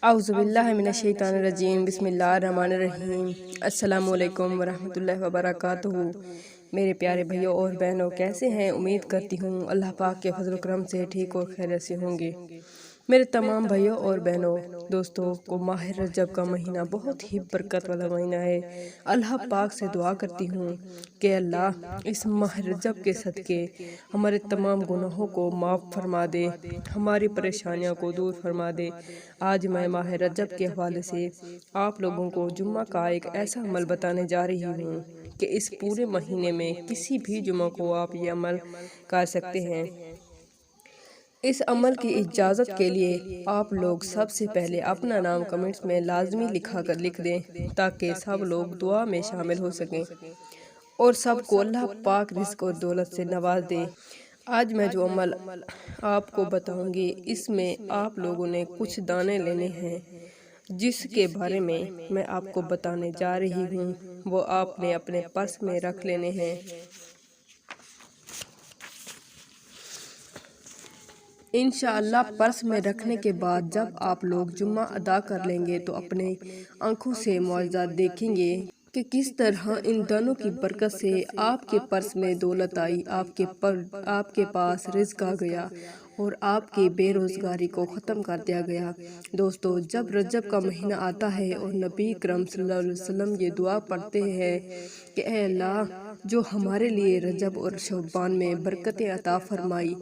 अऊज़ुबिल्लाहिमिनश्शैतानिर्रजीम बिस्मिल्लाहिर्रहमानिर्रहीम। अस्सलाम वालेकुम वरहमतुल्लाहि वबरकातुहू। मेरे प्यारे भाइयों और बहनों, कैसे हैं? उम्मीद करती हूँ अल्लाह पाक के फजल करम से ठीक और खैरियत से होंगे। मेरे तमाम भाइयों और बहनों, दोस्तों को माह रजब का महीना बहुत ही बरकत वाला महीना है। अल्लाह पाक से दुआ करती हूँ कि अल्लाह इस माह रजब के सदके हमारे तमाम गुनाहों को माफ़ फरमा दे, हमारी परेशानियों को दूर फरमा दे। आज मैं माह रजब के हवाले से आप लोगों को जुम्मा का एक ऐसा अमल बताने जा रही हूँ कि इस पूरे महीने में किसी भी जुम्मा को आप ये अमल कर सकते हैं। इस अमल की इजाज़त के लिए आप लोग सबसे पहले अपना नाम कमेंट्स में लाजमी लिख दें, ताकि सब लोग दुआ में शामिल हो सकें और सबको अल्लाह पाक रिज़्क़ और दौलत से नवाज दे। आज मैं जो अमल आपको बताऊंगी, इसमें आप लोगों ने कुछ दाने लेने हैं, जिसके बारे में मैं आपको बताने जा रही हूँ। वो आपने अपने पर्स में रख लेने हैं। इंशाअल्लाह पर्स में रखने के बाद जब आप लोग जुम्मा अदा कर लेंगे तो अपने आंखों से मुआवजा देखेंगे कि किस तरह इन दानों की बरकत से आपके पर्स में दौलत आई, आपके पास रिज़्क़ आ गया और आपकी बेरोज़गारी को ख़त्म कर दिया गया। दोस्तों, जब रजब का महीना आता है और नबी करम सल्लल्लाहु अलैहि वसल्लम ये दुआ पढ़ते हैं कि ऐ अल्लाह, जो हमारे लिए रजब और शअबान में बरकतें अता फरमाई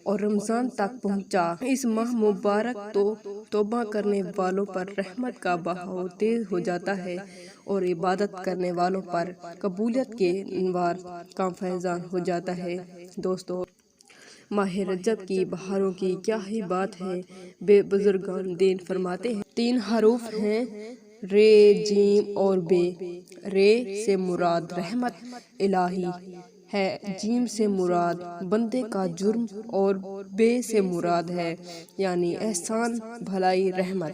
और रमज़ान तक पहुँचा, इस माह मुबारक तो तौबा करने वालों पर रहमत का बहाव तेज़ हो जाता है और इबादत करने वालों पर कबूलियत के अनवार का फैज़ान हो जाता है। दोस्तों, माह रजब की बहारों की क्या ही बात है। बुजुर्गान दीन फरमाते हैं, 3 हरूफ हैं, रे, जीम और बे। रे से मुराद रहमत इलाही है, जीम से मुराद बंदे का जुर्म और बे से मुराद है यानी एहसान, भलाई, रहमत।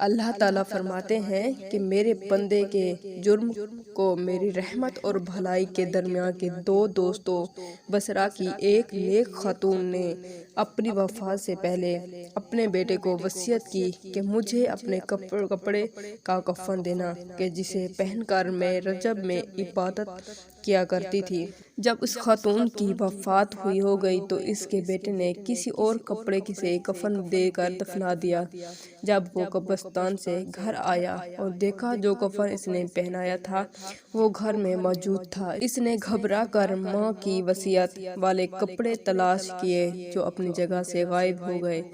अल्लाह ताला फरमाते हैं कि मेरे बंदे के जुर्म को मेरी रहमत और भलाई के दरमियान के 2 दोस्तों बसरा की एक नेक खातून ने अपनी वफात से पहले अपने बेटे को वसीयत की कि मुझे अपने कपड़े का कफन देना, कि जिसे पहनकर मैं रजब में इबादत किया करती थी। जब उस खातून की वफात हुई हो गई तो इसके बेटे ने किसी और कपड़े से कफन देकर दफना दिया। जब वो कब्रिस्तान से घर आया और देखा जो कफन इसने पहनाया था वो घर में मौजूद था, इसने घबरा कर माँ की वसीयत वाले कपड़े तलाश किए जो अपनी जगह से गायब हो गए।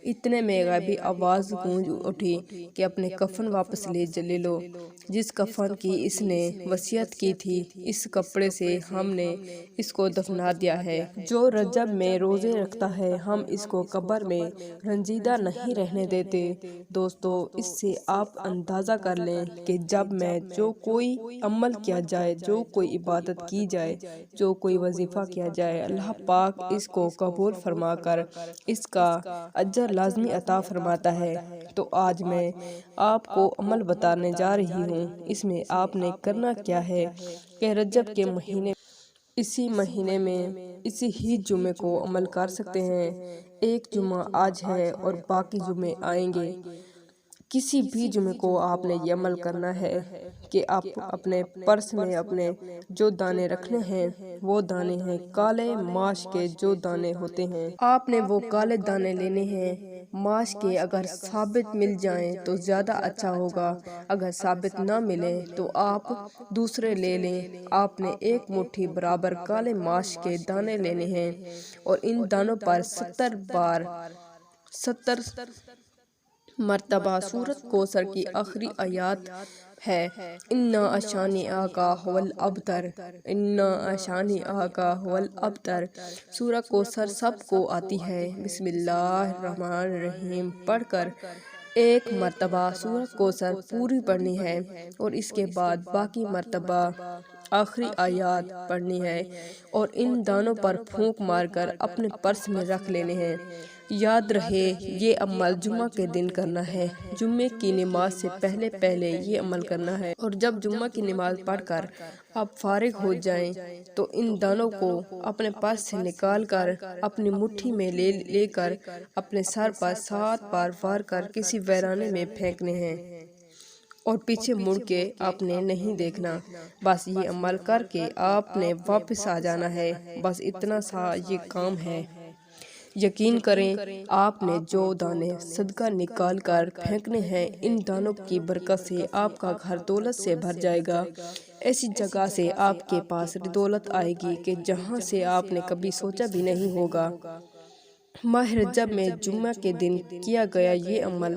इतने में गायबी आवाज़ गूंज उठी कि अपने कफन वापस ले लो, जिस कफन की इसने वसीयत की थी, इस कपड़े से हमने इसको दफना दिया है। जो रजब में रोज़े रखता है, हम इसको कब्र में रंजीदा नहीं रहने देते। दोस्तों, इससे आप अंदाज़ा कर लें कि जब मैं जो कोई अमल किया जाए, जो कोई इबादत की जाए, जो कोई वजीफ़ा किया जाए, अल्लाह पाक इसको कबूल फरमा कर इसका अजर लाजमी अता फरमाता है। तो आज मैं आपको अमल बताने जा रही हूँ। इसमें आपने करना क्या है कि रजब के महीने इसी महीने में इसी ही जुमे को अमल कर सकते हैं। एक जुमा आज है और बाकी जुमे आएंगे। किसी भी जुमे को आपने ये अमल करना है कि आप अपने पर्स में अपने जो दाने रखने हैं वो दाने हैं काले माश के। जो दाने होते हैं आपने वो काले दाने लेने हैं। माश के अगर साबित मिल जाएं तो ज़्यादा अच्छा होगा, अगर साबित ना मिले तो आप दूसरे ले लें। आपने 1 मुट्ठी बराबर काले माश के दाने लेने हैं और इन दानों पर 70 मर्तबा सूरत कौसर की आखिरी आयत है, इन्ना अशानी आका हुवल अबतर, इन्ना अशानी आका हुवल अबतर। सूरत कौसर सबको आती है। बिस्मिल्लाहिर्रहमानिर्रहीम पढ़कर 1 मर्तबा सूरत कौसर पूरी पढ़नी है और इसके बाद बाकी मर्तबा आखिरी आयत पढ़नी है और इन दानों पर फूंक मारकर अपने पर्स में रख लेने हैं। یاد رہے یہ عمل جمعہ کے دن کرنا ہے، جمعے کی نماز سے پہلے یہ عمل کرنا ہے، اور جب جمعہ کی نماز پڑھ کر آپ فارغ ہو جائیں تو ان دانوں کو اپنے پاس سے نکال کر اپنی مٹھی میں لے کر اپنے سر پر 7 بار وار کر کسی ویرانے میں پھینکنے ہیں، اور پیچھے مڑ کے آپ نے نہیں دیکھنا۔ بس یہ عمل کر کے آپ نے واپس آ جانا ہے، بس اتنا سا یہ کام ہے۔ یقین کریں آپ نے جو دانے صدقہ نکال کر پھینکنے ہیں، ان دانوں کی برکت سے آپ کا گھر دولت سے بھر جائے گا، ایسی جگہ سے آپ کے پاس دولت آئے گی کہ جہاں سے آپ نے کبھی سوچا بھی نہیں ہوگا۔ ماہ رجب میں جمعہ کے دن کیا گیا یہ عمل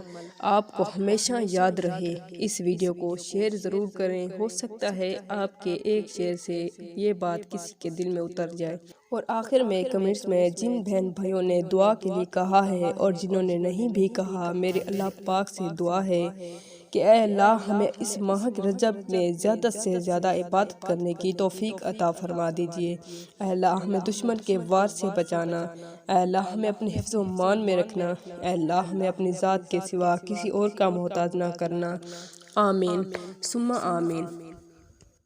آپ کو ہمیشہ یاد رہے۔ اس ویڈیو کو شیئر ضرور کریں، ہو سکتا ہے آپ کے ایک شیئر سے یہ بات کسی کے دل میں اتر جائے۔ اور آخر میں کمنٹس میں جن بہن بھائیوں نے دعا کے لیے کہا ہے اور جنہوں نے نہیں بھی کہا، میرے اللہ پاک سے دعا ہے کہ اے اللہ ہمیں اس ماہ رجب میں زیادہ سے زیادہ عبادت کرنے کی توفیق عطا فرما دیجئے۔ اے اللہ ہمیں دشمن کے وار سے بچانا، اے اللہ ہمیں اپنے حفظ و مان میں رکھنا، اے اللہ ہمیں اپنی ذات کے سوا کسی اور کا محتاج نہ کرنا۔ آمین ثم آمین۔